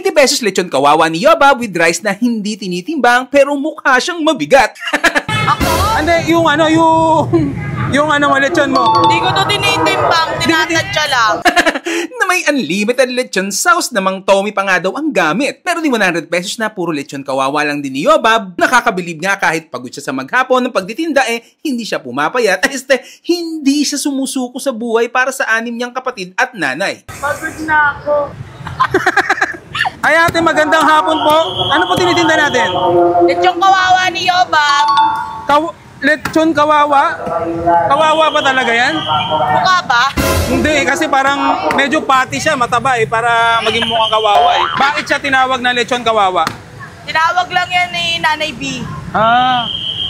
80 pesos lechon kawawa ni Yobab with rice na hindi tinitimbang pero mukha siyang mabigat. Ako? Hindi, yung lechon mo. Hindi ko to tinitimbang, tinatadya lang. Na may unlimited lechon sauce na Mang Tommy pa nga daw ang gamit. Pero di 100 pesos na puro lechon kawawa lang din ni Yobab. Nakakabilib nga kahit pagod siya sa maghapon ng pagtitinda hindi siya pumapayat. Hindi siya sumusuko sa buhay para sa 6 niyang kapatid at nanay. Pagod na ako. Ay ate, magandang hapon po. Ano po tinitinda natin? Lechong kawawa ni Yobab. Lechon kawawa? Kawawa ba talaga yan? Mukha ba? Hindi, kasi parang medyo pati siya, mataba para maging mukhang kawawa Bakit siya tinawag na lechon kawawa? Tinawag lang yan ni Nanay B.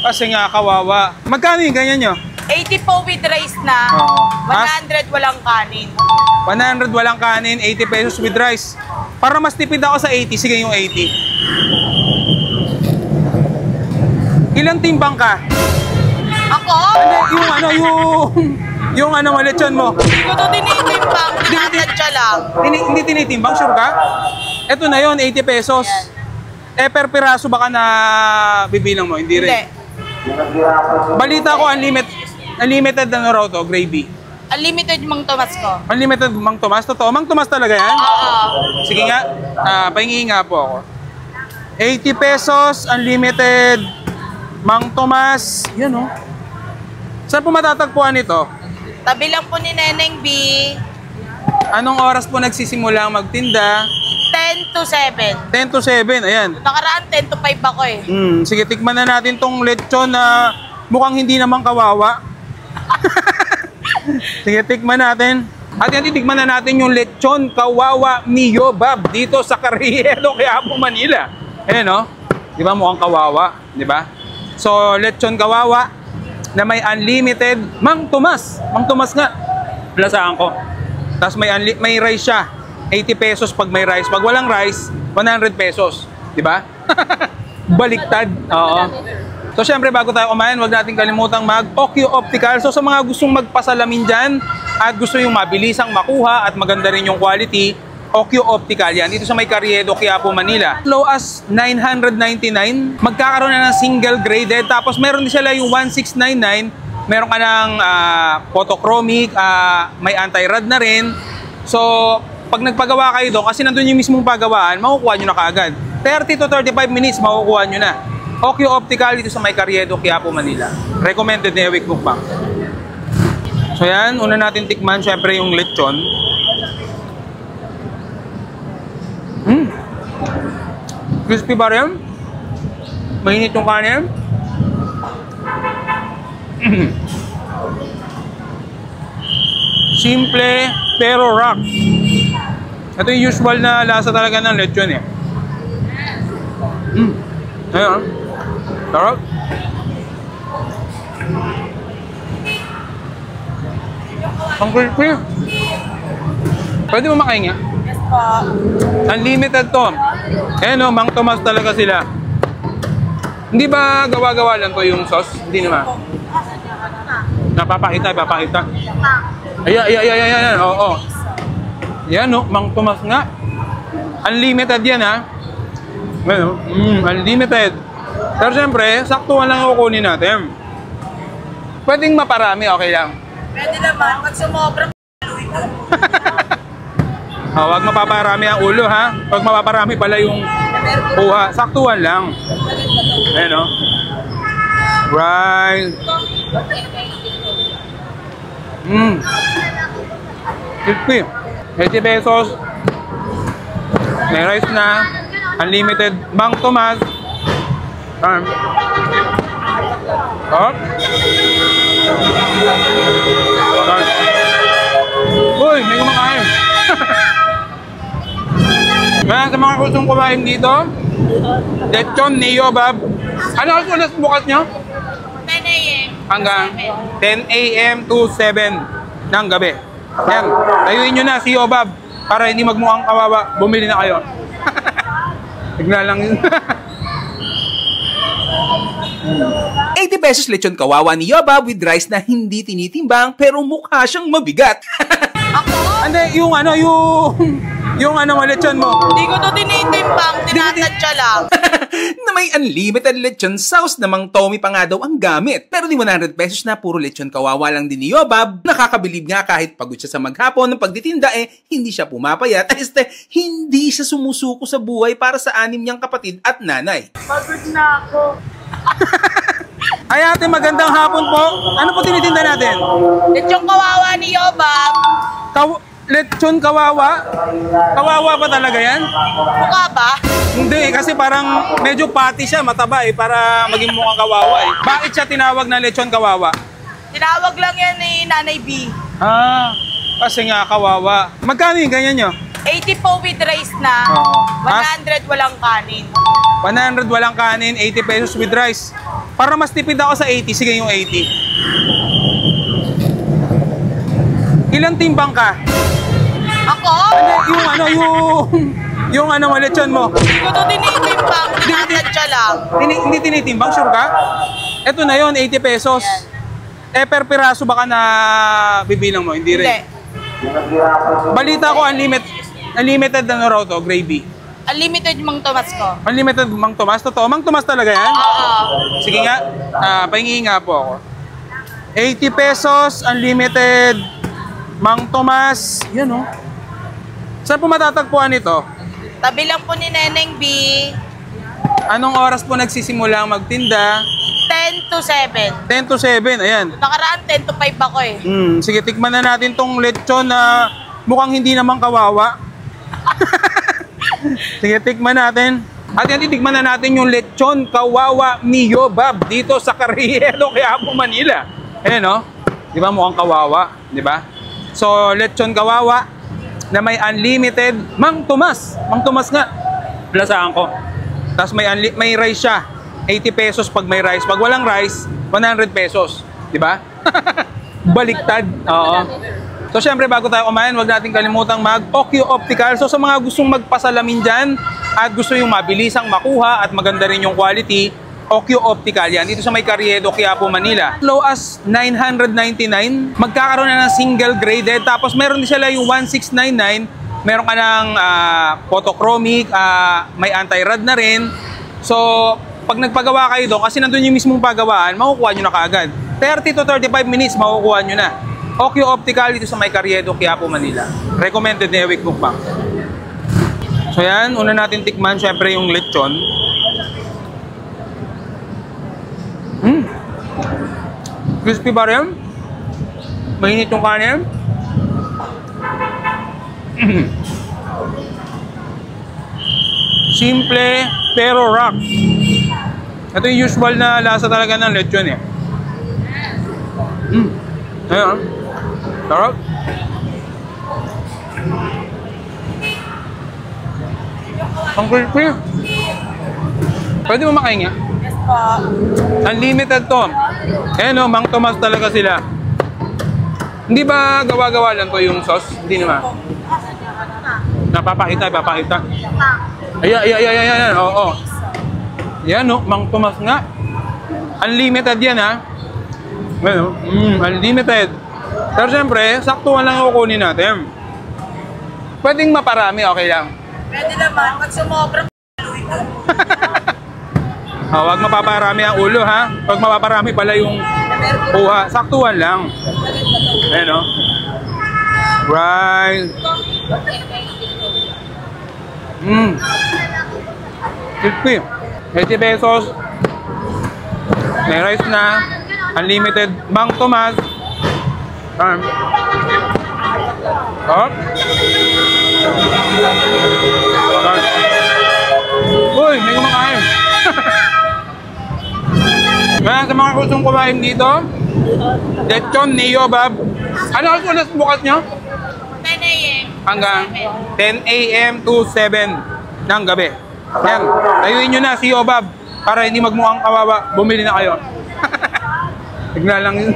Kasi nga kawawa. Magkano yung ganyan nyo? 80 po with rice na. 100 walang kanin. 100 walang kanin, 80 pesos with rice. Para mas tipid ako sa 80, sige yung 80. Ilang timbang ka? Ako? Yung lechon mo. Hindi ko to tinitimbang, tinatadya lang. Hindi tinitimbang, sure ka? Ito na yon 80 pesos. Yes. Per piraso baka na bibilang mo, hindi rin. Hindi. Balita ko unlimited na raw to, gravy. Unlimited Mang Tomas ko. Unlimited Mang Tomas, totoo? Mang Tomas talaga yan? Oo. Sige nga, pahingi nga po ako. 80 pesos, unlimited Mang Tomas. Yan Saan po matatagpuan ito? Tabi lang po ni Neneng B. Anong oras po nagsisimula magtinda? 10 to 7. 10 to 7, ayan. Nakaraan 10 to 5 ako Sige, tikman na natin tong lechon na mukhang hindi naman kawawa. Sige, tikman natin. At yan, titikman na natin yung lechon kawawa ni Yobab dito sa Carriedo, Quiapo, Manila. Ayan di ba mukhang kawawa, di ba? So, lechon kawawa na may unlimited Mang Tomas. Mang Tomas nga. Lasaan ko. Tapos may rice siya. 80 pesos pag may rice. Pag walang rice, 100 pesos. Di ba? Baliktad. Oo. So, syempre, bago tayo kumain, huwag natin kalimutang mag-Okyo Optical. So, sa mga gustong magpasalamin dyan at gusto yung mabilisang makuha at maganda rin yung quality, Okyo Optical yan. Dito sa may Carriedo, Quiapo, Manila. Low as 999. Magkakaroon na ng single graded. Tapos, meron din sila yung 1699. Meron ka ng photochromic, may anti-rad na rin. So, pag nagpagawa kayo doon, kasi nandun yung mismong pagawaan, makukuha nyo na kaagad. 30 to 35 minutes, makukuha nyo na. Okyo Optical dito sa may Carriedo, Quiapo, Manila. Recommended ni Ewik Mukbang. So yan, una natin tikman, syempre yung lechon. Crispy ba rin? Mainit yung kanin. Simple pero rock. Ito yung usual na lasa talaga ng lechon Ayan. Sarap. Ang crispy. Pwede mo makain nga? Yes po. Unlimited to. Ayan Mang Tomas talaga sila. Hindi ba gawa-gawa lang to yung sauce? Hindi naman. Napapakita. Ayan. Oo. Yan Mang Tomas nga. Unlimited yan Well, unlimited. Pero siyempre, saktuhan lang yung kukunin natin. Pwedeng maparami, okay lang. Pwede naman, pag sumobra, Huwag mapaparami ang ulo Huwag mapaparami pala yung kuha. Saktuhan lang. Ayan Right. Crispy. 80 pesos. May rice na. Unlimited Mang Tomas. Uy, may kumakain. Kaya sa mga gustong kumain dito, lechon ni Yobab. Ano ang ulas bukas nyo? 10 a.m. Hanggang 10 a.m. to 7 ng gabi. Yan, tayuin nyo na si Yobab para hindi magmukhang kawawa. Bumili na kayo. Tignan lang yun. 80 pesos lechon kawawa ni Yobab with rice na hindi tinitimbang pero mukha siyang mabigat. Ako? Hindi, yung lechon mo. Hindi ko to tinitimbang. Nananadya lang. Na may unlimited lechon sauce na Mang Tommy pa nga daw ang gamit. Pero di 100 pesos na puro lechon kawawa lang din ni Yobab. Nakakabilib nga kahit pagod siya sa maghapon ng pagtitinda hindi siya pumapayat. Hindi siya sumusuko sa buhay para sa 6 niyang kapatid at nanay. Pagod na ako. Ay ate, magandang hapon po. Ano po tinitinda natin? Lechong kawawa ni Yobab. Lechon kawawa? Kawawa ba talaga yan? Mukha ba? Hindi, kasi parang medyo pati siya, mataba para maging mukhang kawawa Bakit siya tinawag na lechon kawawa? Tinawag lang yan ni Nanay B. Kasi nga kawawa. Magkano yung ganyan nyo? 80 po with rice na. 100 walang kanin. 100 walang kanin, 80 pesos with rice. Para mas tipid ako sa 80, sige yung 80. Ilang timbang ka? Ako? Yung mo, lechon mo. Hindi ko ito tinitimbang. Nananadya lang. Hindi tinitimbang, sure ka? Ito na yon 80 pesos. Per piraso baka na bibilang mo, hindi rin. Hindi. Balita ko unlimited na raw to, gravy. Unlimited Mang Tomas ko. Unlimited Mang Tomas? Totoo? Mang Tomas talaga yan? Oo. Sige nga, pahingi nga po ako. 80 pesos, unlimited Mang Tomas. Yan o. Saan po matatagpuan ito? Tabi lang po ni Neneng B. Anong oras po nagsisimula magtinda? 10 to 7. 10 to 7, ayan. Nakaraan 10 to 5 ako Sige, tikman na natin tong lechon na mukhang hindi naman kawawa. Sige, tikman natin. At yan, titikman na natin yung lechon kawawa ni Yobab dito sa Carriero, Quiapo, Manila. Ayan o. Di ba mukhang kawawa? Di ba? So, lechon kawawa na may unlimited Mang Tomas. Mang Tomas nga. Plasaan ko. Tapos may rice siya. 80 pesos pag may rice. Pag walang rice, 100 pesos. Di ba? Baliktad. Oo. So, syempre, bago tayo kumain, huwag natin kalimutang mag-Okyo Optical. So, sa mga gustong magpasalamin dyan at gusto yung mabilisang makuha at maganda rin yung quality, Okyo Optical yan. Dito sa may Carriedo, Quiapo, Manila. Low as 999. Magkakaroon na ng single graded. Tapos, meron din sila yung 1699. Meron ka ng photochromic, may anti-rad na rin. So, pag nagpagawa kayo doon, kasi nandun yung mismong pagawaan, makukuha nyo na kaagad. 30 to 35 minutes, makukuha nyo na. Okyo Optical dito sa may Carriedo, Quiapo, Manila. Recommended ni Ewik Mukbang. So yan, una natin tikman, syempre yung lechon. Crispy ba rin? Mainit yung kanin. Simple pero rock. Ito yung usual na lasa talaga ng lechon Ayan. Sarap. Ang crispy. Pwede mo makahinga? Yes po. Unlimited to. Ayan o, Mang Tomas talaga sila. Hindi ba gawa-gawa lang to yung sauce? Hindi naman. Napapakita. Ayan. Oo. Yan o, Mang Tomas nga. Unlimited yan ha. Ayan o, unlimited. Pero siyempre, saktuhan lang yung kukunin natin. Pwedeng maparami, okay lang. Pwede naman. Pag sumobra, Huwag mapaparami ang ulo ha. Huwag mapaparami pala yung kuha. Saktuhan lang. Ayan o. Right. Crispy. 80 pesos. May rice na. Unlimited Mang Tomas. Uy, may kumakain. Kaya sa mga gustong kumain dito, lechon ni Yobab. Ano ang ulas bukas nyo? 10 a.m. Hanggang 10 a.m. to 7 ng gabi. Yan, ayuin nyo na si Yobab para hindi magmukhang kawawa. Bumili na kayo. Tignan lang yun.